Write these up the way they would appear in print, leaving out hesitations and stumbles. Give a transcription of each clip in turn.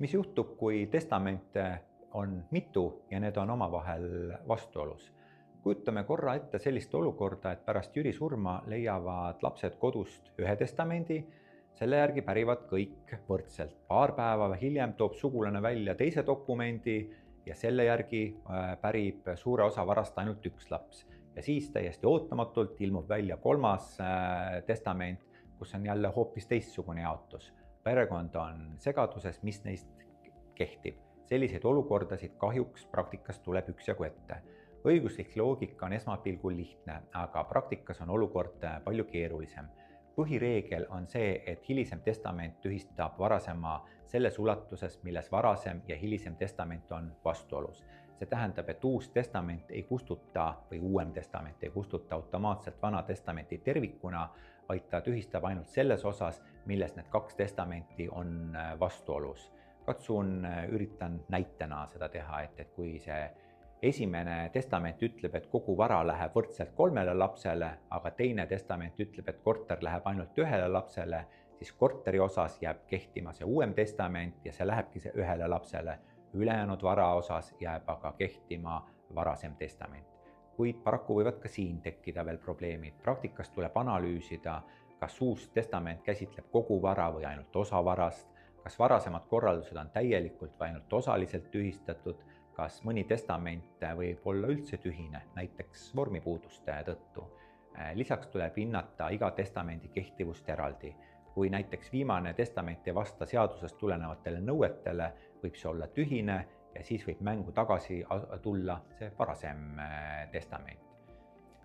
Mis juhtub, kui testamente on mitu ja need on omavahel vastuolus? Kujutame korra ette sellist olukorda, et pärast Jüri surma leiavad lapsed kodust ühe testamendi, selle järgi pärivad kõik võrdselt. Paar päeva hiljem toob sugulane välja teise dokumendi ja selle järgi pärib suure osa varast ainult üks laps. Ja siis täiesti ootamatult ilmub välja kolmas testament, kus on jälle hoopis teistsugune jaotus. Perekond on segaduses, mis neist kehtib. Selliseid olukordasid kahjuks praktikas tuleb üksjagu ette. Õiguslik loogika on esmapilgul lihtne, aga praktikas on olukord palju keerulisem. Põhireegel on see, et hilisem testament tühistab varasema selles ulatuses, milles varasem ja hilisem testament on vastuolus. See tähendab, et uus testament ei kustuta või uuem testament ei kustuta automaatselt vana testamenti tervikuna, vaid ta tühistab ainult selles osas, milles need kaks testamenti on vastuolus. Üritan näitena seda teha, et kui see esimene testament ütleb, et kogu vara läheb võrdselt 3 lapsele, aga teine testament ütleb, et korter läheb ainult 1 lapsele, siis korteri osas jääb kehtima see uuem testament ja see lähebki see 1 lapsele. Ülejäänud vara osas jääb aga kehtima varasem testament. Kuid paraku võivad ka siin tekkida veel probleemid. Praktikas tuleb analüüsida, kas uus testament käsitleb kogu vara või ainult osa varast, kas varasemad korraldused on täielikult või ainult osaliselt tühistatud, kas mõni testament võib olla üldse tühine, näiteks vormipuuduste tõttu. Lisaks tuleb hinnata iga testamendi kehtivust eraldi. Kui näiteks viimane testament ei vasta seadusest tulenevatele nõuetele, võib see olla tühine ja siis võib mängu tagasi tulla see varasem testament.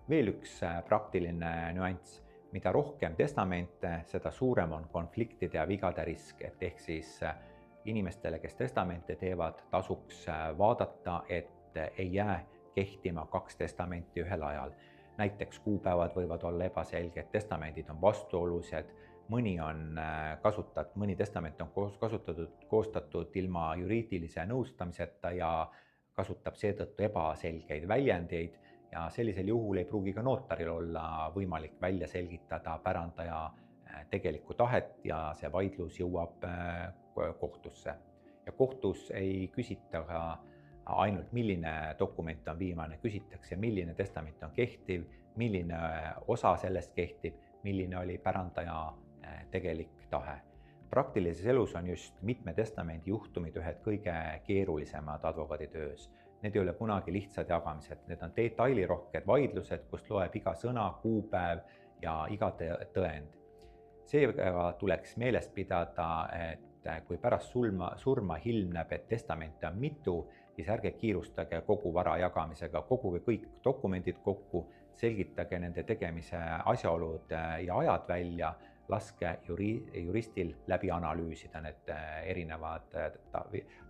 Veel üks praktiline nüanss. Mida rohkem testamente, seda suurem on konfliktide ja vigade risk, ehk siis inimestele, kes testamente teevad, tasuks vaadata, et ei jää kehtima 2 testamenti ühel ajal. Näiteks kuupäevad võivad olla ebaselged, testamendid on vastuolused, mõni testament on koostatud ilma juriidilise nõustamiseta ja kasutab seetõttu ebaselgeid väljendeid ja sellisel juhul ei pruugi ka notaril olla võimalik välja selgitada pärandaja tegelikku tahet ja see vaidlus jõuab kohtusse. Ja kohtus ei küsita ka ainult, milline dokument on viimane, küsitakse, milline testament on kehtiv, milline osa sellest kehtib, milline oli pärandaja tegelik tahe. Praktilises elus on just mitme testamendi juhtumid ühed kõige keerulisemad advokaaditöös. Need ei ole kunagi lihtsad jagamised, need on detailirohked vaidlused, kust loeb iga sõna, kuupäev ja iga tõend. Seega tuleks meeles pidada, et kui pärast surma ilmneb, et testamente on mitu, siis ärge kiirustage kogu vara jagamisega, koguge kõik dokumendid kokku, selgitage nende tegemise asjaolud ja ajad välja, laske juristil läbi analüüsida need erinevad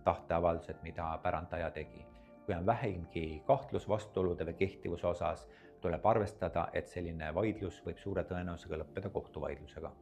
tahteavaldused, mida pärandaja tegi. Kui on vähimgi kahtlus vastuolude või kehtivuse osas, tuleb arvestada, et selline vaidlus võib suure tõenäosusega lõppeda kohtuvaidlusega.